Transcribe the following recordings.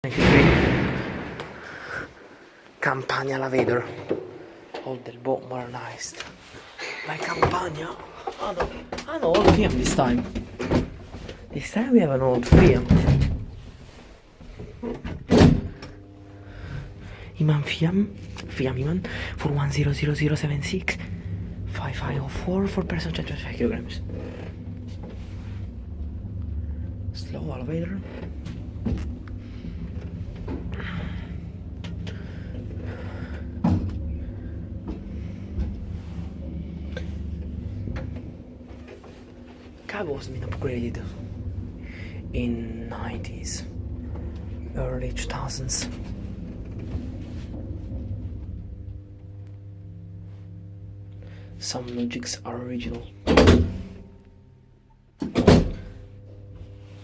93 Campania la vedo. All del boat modernized. Like Campania. I know old Fiam this time. This time we have an old Fiam. Iman Fiam Iman for 1000076 5504 for person 25 kilograms. Slow elevator. Cab was been upgraded in 90s, early 2000s. Some logics are original,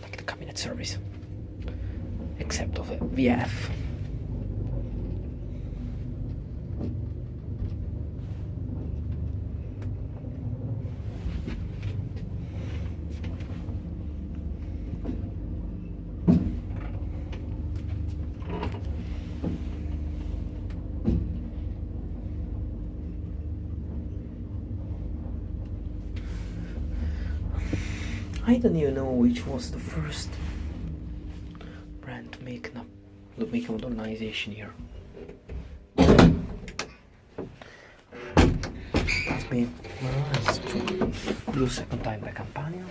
like the cabinet service, except of a VF. I don't even know which was the first brand to make a modernization here. Let me do second time by Campania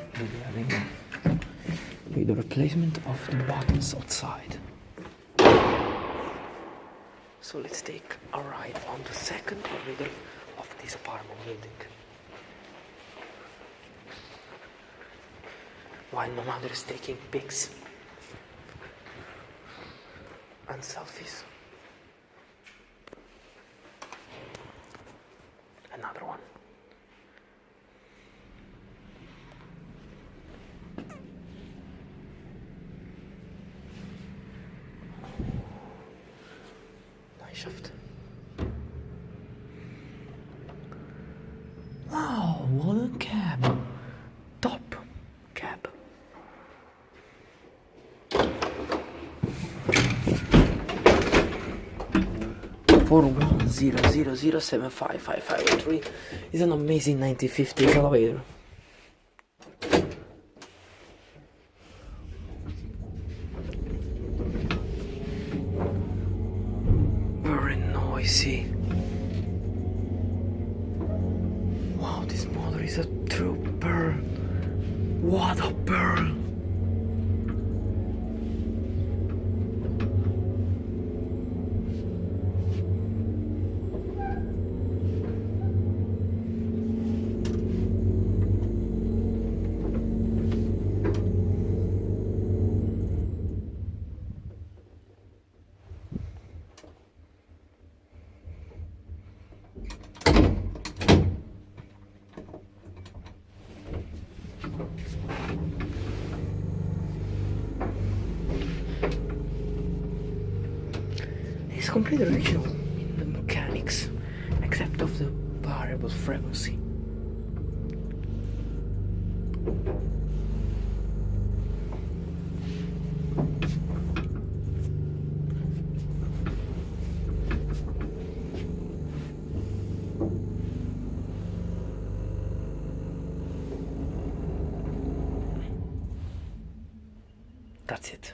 with the replacement of the buttons outside. So let's take a ride on the second elevator of this apartment building. While my mother is taking pics and selfies. Another one. Nice shaft. Wow, what a cab. Top cab. For 100075553 is an amazing 1950s elevator. Very noisy. Wow, this motor is a true pearl. What a pearl! It's completely original in the mechanics, except of the variable frequency. That's it.